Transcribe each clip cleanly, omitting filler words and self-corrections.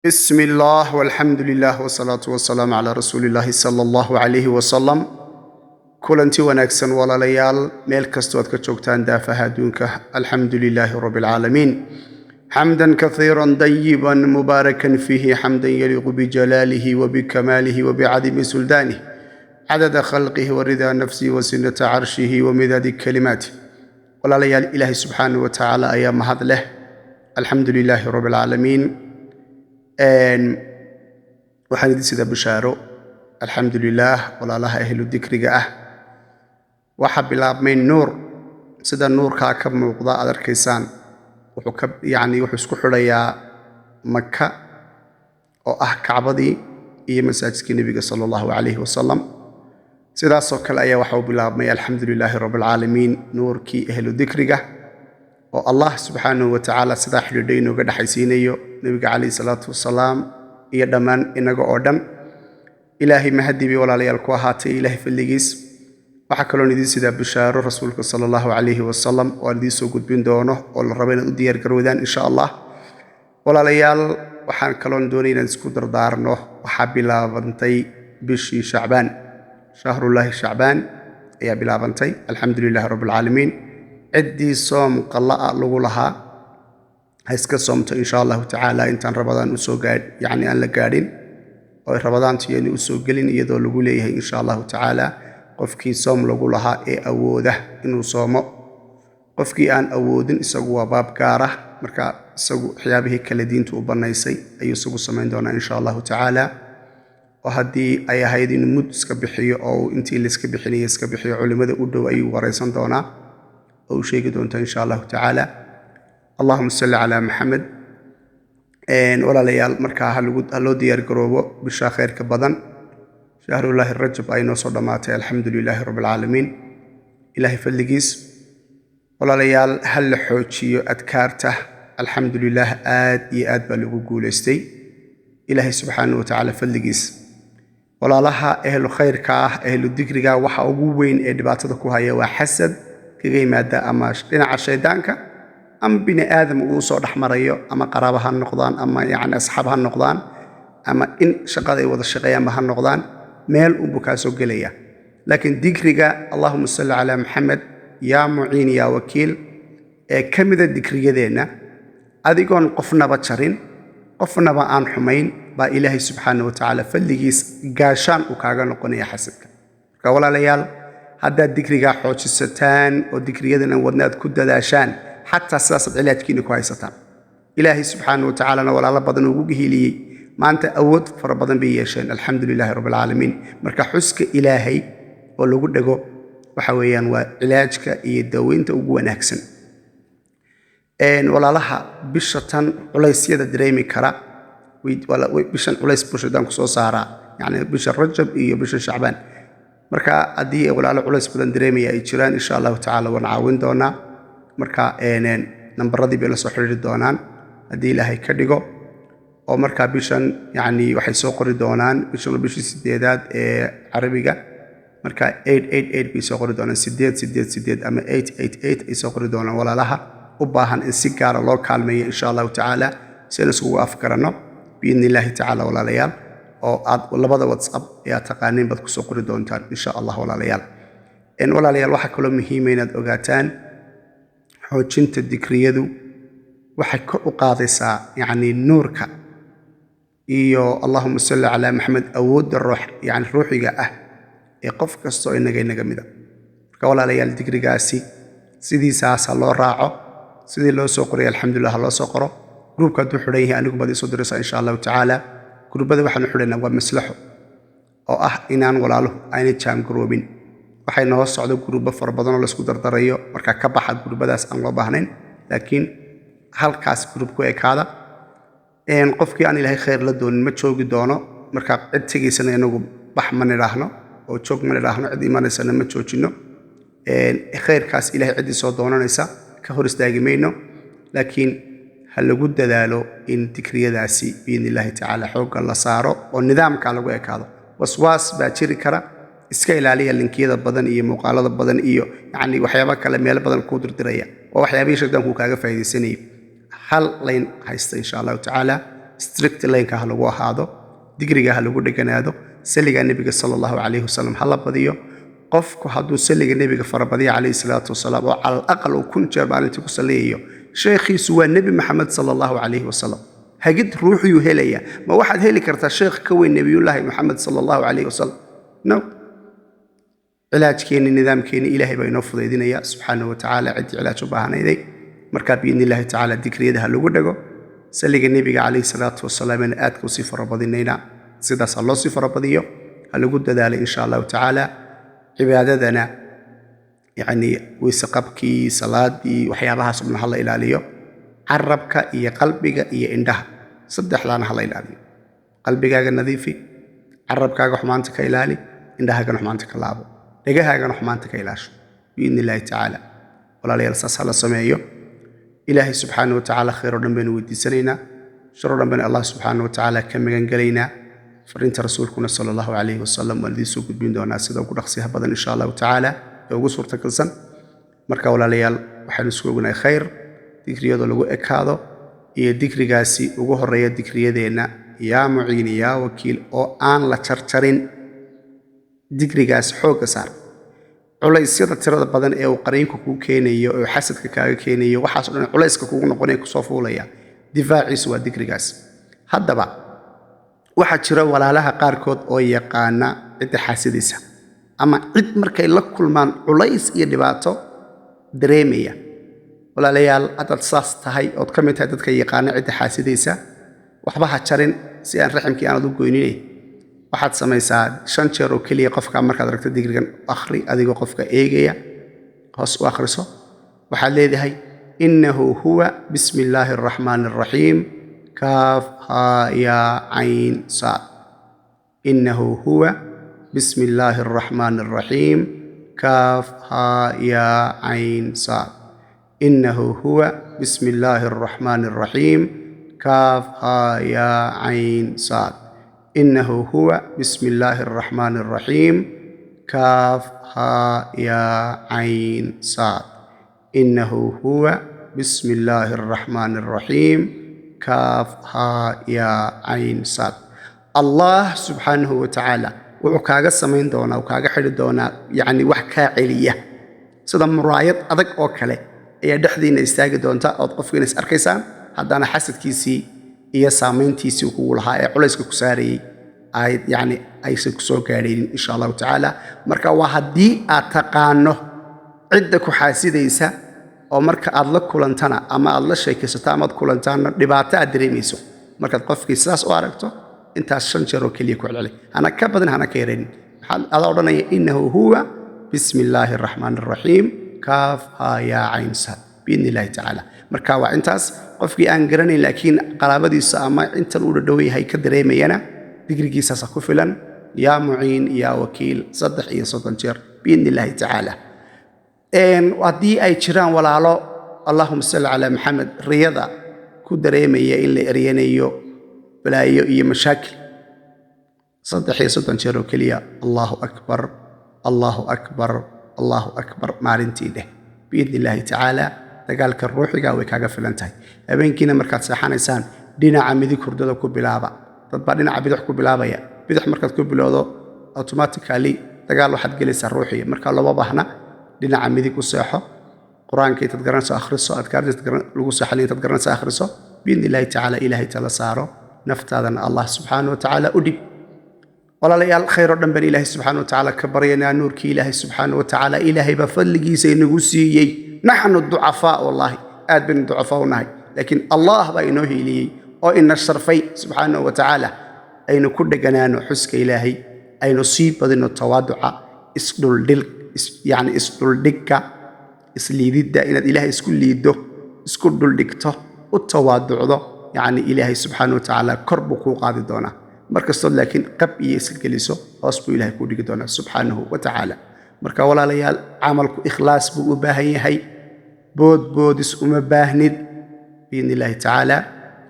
بسم الله والحمد لله والصلاة والسلام على رسول الله صلى الله عليه وسلم كلنتي وناكسن ولا ليال ميل كستوات كتشوكتان دافها دونك الحمد لله رب العالمين حمدا كثيرا طيبا مباركا فيه حمدا يليق بجلاله وبكماله وبعدم سلطانه عدد خلقه ورضا نفسه وسنة عرشه ومداد كلماته ولا ليال إله سبحانه وتعالى أيام مهد له الحمد لله رب العالمين waxaan idin sida bishaaro alxamdulillaah walaalaha ahlu dikriga ah waxa bilaabmay nuur sida nuurka ka muuqda aad arkaysaan wuxuu isku xidhayaa Makka oo ah Kacbadii iyo masaajidkii Nabiga sallallahu alayhi wasallam sidaas oo kale ayaa waxa uu bilaabmay alxamdulillaah rabbil caalamiin nuurkii ahlu dikriga oo Allah subhanahu wa ta'ala sida xidhiidhay inooga dhaxaysiinayo nabiga kaleey salaatu wasalaam iyo dhamaan inaga oo dhan ilaahi mahadibi walaalayaal ku ahaatay ilaahi fadligiis waxa kale oo idin sida bishaaro rasuulka sallallahu alayhi wasallam oo idin soo gudbin doono oo la rabo inaad u diyaar garowdaan insha Allah walaalayaal waxaan kale oo doonay inaan isku dardaarno waxa bilaabantay bishii Shacbaan shahrullahi Shacbaan ayaa bilaabantay alxamdulillaah rabbil caalamiin عدي صوم قلاء لغلها هسك صومت إن شاء الله تعالى إن تان رمضان أسوقاد يعني أن لقارين أو رمضان تيني أسوقلين يدو لغوليه إن شاء الله تعالى قفكي صوم لغلها أوده إنه صوم قفكي أن أودن إساقوا باب كاره مركا إساقوا حيابه كالدين تؤبرنيسي أي إساقوا سمين دونا إن شاء الله تعالى وهدي أي هايدي نمود اسكبحي أو انتي اللي اسكبحيني اسكبحي علماء أدو أي وريسان دونا أو شيء دونت إن شاء الله تعالى اللهم صل على محمد ولا ليال مركا هلو ديار قروبو بشا خير كبدن شهر الله الرجب أي نصر دماته الحمد لله رب العالمين إلهي فلقيس ولا ليال هل حوشي أذكارته الحمد لله آد بلغو قولستي إلهي سبحانه وتعالى فلقيس ولا لها أهل خير كاه أهل الذكر كاه وحا أقوين إدباتك وهي وحسد كقيمة أما لنا الشيطانك أم بني آدم وصور حمريو أما قرابها النقضان أما يعني أصحابها النقضان أما إن شقادي وذا الشقيا مها النقضان ميل أبوكاسو قليا لكن ذكرك اللهم صل على محمد يا معين يا وكيل كم ذا ذكرك دينا أذيكون قفنا بشرين قفنا بآن حمين با إلهي سبحانه وتعالى فالليس قاشان وكاغان لقنيا حسدك كولا ليال هذا الذكر حوجستان والذكريات ودناد كد داشان حتى ساسد علاجكين كويستان إلهي سبحانه وتعالى ولا بدن وجهه لي ما أنت أود فربضن بيشان الحمد لله رب العالمين مرك حسك إلهي ولو قد جو وحويان وعلاجك يدوين توجو نكسن إن ولا لها بشتان ولا يسيد دريمي كرا ولا بشان ولا يسبوشدان كسوسارا يعني بش الرجب بش شعبان marka hadii walaalo culays badan dareemaya ay jiraan insha Allah ta'ala waan caawin doonaa marka nambaradii bay la soo xiriiri doonaan hadii Ilaahay ka dhigo oo marka bishan yani waxay soo qori doonaan bishii 8aad ee Carabiga marka 888 bay soo qori doonaan 888 ama 888 ay soo qori doonaan walaalaha u baahan in si gaar ah loo kaalmeeyo insha Allah ta'ala si la isugu afkarano biidnillaahi ta'ala walaalayaal oo aad labada WhatsApp ee taqaaniin bad ku soo qori doontaan insha Allah walaalayaal waxa kale muhiim ah inaad ogaataan xoojinta dikriyadu waxay kor u qaadaysaa yani nuurka iyo Allahumma salli ala Muhammad awood ruux yani ruuxiga ah ee qof kasto inaga mida marka walaalayaal dikrigaasi sidiisaas loo raaco sidii loo soo qoray alxamdulillah loo soo qoro groupka du xidhan yahay anigu bad soo diraysa insha Allah ta'ala gurbada waxaan xulina waa maslaxo oo ah inaan walaalo ayna jaam garoobin waxay noo socdo gurba far badan oo la isku dardarayo marka ka baxa gurbadaas aan loo baahnayn laakiin halkaas grubku ee kaada qofkii aan Ilaahay khayr la doonin ma joogi doono marka cid tagiisana inagu bax ma niraahno oo joog ma niraahno cid iimaanaysana ma joojino khayrkaas Ilaahay cid soo doonanaysa ka hor istaagimayno laakiin هل لقد دلالو إن تكريداسي بإذن الله تعالى حوق الله صارو والنظام كالو هذا وسواس باتشير كرا إسكايل عليه اللينكية بدن إيه مقالة بدن إيه يعني وحيابا كلام يلا بدن كودر دريا وحيابي شدهم كوكاغا في هذه السنة هل لين هيست إن شاء الله تعالى strict lane-ka ha lagu ahaado digriga ha lagu dheganaado saliga nebiga sallallahu alayhi wasallam ha la badiyo qofku hadduu saliga nebiga farabadiyo calayhi salaatu wasalaam oo cala aqal uu kun jeer maalintii ku saleeyayo sheekhiisu waa nebi maxamed sallallahu alayhi wasallam hagid ruuxiyuu helaya ma waxaad heli kartaa sheekh ka weyn nebiyullaahi maxamed sallallahu alayhi wasallam no cilaajkeeni nidaamkeeni ilaahay baa inoo fudaydinaya subxaanahu wa tacaala ciddii cilaaj u baahanayday markaa biidni illaahi tacaala dikriyada ha lagu dhago saliga nebiga calayhi salaatu wasalaam in aadka usii farabadinayna sidaas ha loo sii farabadiyo ha lagu dadaalo insha allahu tacaala cibaadadana yacni weyse qabkii salaadii waxyaabahaas dhan ha la ilaaliyo carabka iyo qalbiga iyo indhaha saddexdaana ha la ilaaliyo qalbigaaga nadiifi carabkaaga xumaanta ka ilaali indhahaagana xumaanta ka laabo dhagahaagana xumaanta ka ilaasho biidni illaahi tacaala walaalayaal saas ha la sameeyo ilaahay subxaanahu wa tacaala khayr oo dhan baynu weydiisanaynaa shar oo dhan baynu allah subxaanahu wa tacaala ka magangelaynaa fariinta rasuulkuna sala allahu calayhi wasalam waan idiin soo gudbin doonaa sida ugu dhaqsiyaha badan insha allahu tacaala ee ugu suurtagalsan marka walaalayaal waxaanu isku ognahay khayr dikriyadoo lagu ekaado iyo dikrigaasi ugu horreeya dikriyadeenna yaa muciini yaa wakiil oo aan la jarjarin dikrigaas xoogga saar culaysyada tirada badan ee uu qariinku kuu keenayo oo xasadka kaaga keenayo waxaasoo dhan culayska kugu noqonaya kusoo fuulaya difaaciisu waa dikrigaas haddaba waxaa jira walaalaha qaarkood oo yaqaana cidda xaasidaysa ama cid markay la kulmaan culays iyo dhibaato dareemaya walaalayaal haddaad saas tahay ood ka mid tahay dadka yaqaana cidda xaasidaysa waxba ha jarin si aan raximkii aanad u goyninayn waxaad samaysaa 5 jeer oo keliya qofka markaad aragto digrigan akhri adigoo qofka eegaya hoos u akhriso waxaad leedahay innahu huwa bismi illaahi arraxmaani arraxiim kaaf haa yaa cayn saad innahu huwa bismi illaahi arraxmaani arraxiim kaaf haa yaa cayn saad innahu huwa bismi illaahi arraxmaani arraxiim kaaf haa yaa cayn saad إنه هو بسم الله الرحمن الرحيم كاف ها يا عين صاد إنه هو بسم الله الرحمن الرحيم كاف ها يا عين صاد الله سبحانه وتعالى وكاغا سمين دونا وكاغا حيد دونا يعني وحكا عليا سيدا مرايد أدك أوكالي إيا دحدينا استاقي دونتا أو تقفقين إسأركيسان هدانا حسد كيسي iyo saamayntiisii uu lahaa ee culayska ku saarayay ay yani aysan ku soo gaareen insha Allah taala marka waa hadii aad taqaano cidda ku xaasidaysa oo marka aad la kulantana ama aad la sheekaysato ama aad kulantaana dhibaato aad dareemayso marka qofkii sidaas u aragto intaas 5 jeer oo kaliya ku celceli ana ka badan hana ka yareen aad odhanaya innahu huwa bismillaahir rahmaanir rahiim kaaf ha ya ayn sad biidnillaahi taala marka waa intaas qofkii aan garanayn laakiin qalaabadiisa ama inta uu dhaweeyahay ka dareemayana digrigiisa ku filan yaa muciin yaa wakiil 3 jeer biidnillaahi taala wadii ay jiraan walaalo allahumma salli ala muhammad riyada ku dareemaya in la eriyanayo balaayo iyo mashaakil 3 jeer oo kaliya allahu akbar allahu akbar allahu akbar maalintii dheh biidnillaahi taala dagaalka ruuxiga way kaaga filan tahay habeenkiina markaad saxanaysaan dhinaca midig hurdada ku bilaaba dad baa dhinaca bidix ku bilaabaya bidix markaad ku bilowdo automatically dagaal waxaad gelaysaa ruuxiga marka laba bahna dhinaca midig u seexo quraanka intaad garanayso akhriso adkaarta lagu saxalay intaad garanayso akhriso biidnillaahi taala ilaahay tala saaro naftaadana allah subxaanahu wa tacaala u dhib walaalayaal khayr oo dhan baan ilaahay subxaanahu wa tacaala ka baryanaa nuurkii ilaahay subxaanahu wa tacaala ilaahay baa fadligiisa inagu siiyey نحن الضعفاء والله بن ضعفاء ونهي لكن الله بينه لي أو إن الشرفي سبحانه وتعالى أين كل جنان حسك إلهي أين نصيب بدن التواضع اسدل دل يعني اسدل دكة اسليد إن الإله اسكل ليده اسكل دل دكته والتواضع ده يعني إلهي سبحانه وتعالى كربك وقاعد دونا مركز لكن قب يسل جلسه أصبح إلهي كل دونا سبحانه وتعالى marka walaalayaal amalku ikhlaas buu u baahan yahay boodis uma baahnid biidnillaahi taala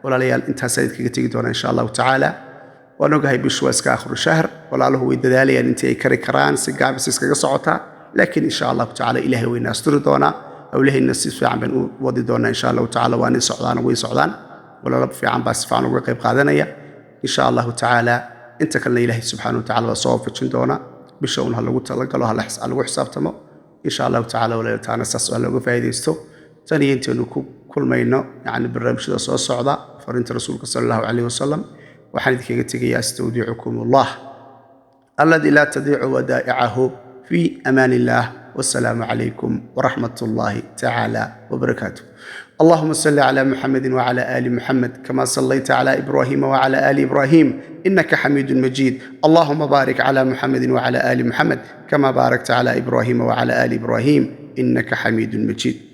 walaalayaal intaas ay kaga tagi doonaan insha Allah taala waan ogahay bishwaaska akhir shahr walaaluhu way dadaalayaan intii ay kari karaan si gaabis iskaga socota laakiin insha Allah taala ilaahay way naastiri doona awlahayna si fiican baan u wadi doonaa insha Allah taala waan socdaan way socdaan وللب في عن باس فعن وقيب قادنيا إن شاء الله تعالى أنت كلنا إلهي سبحانه وتعالى وصوف تشندونا بشون هالوقت الله هالحس حساب تمو إن شاء الله تعالى ولا يتعنا سؤال لو فايديستو ثاني أنت إنه كل ما إنه يعني برنامج ده صعدة فرنت رسولك صلى الله عليه وسلم وحديثك يا استودعكم الله الذي لا تضيع ودائعه في أمان الله والسلام عليكم ورحمة الله تعالى وبركاته. اللهم صل على محمد وعلى آل محمد كما صليت على إبراهيم وعلى آل إبراهيم إنك حميد مجيد. اللهم بارك على محمد وعلى آل محمد كما باركت على إبراهيم وعلى آل إبراهيم إنك حميد مجيد.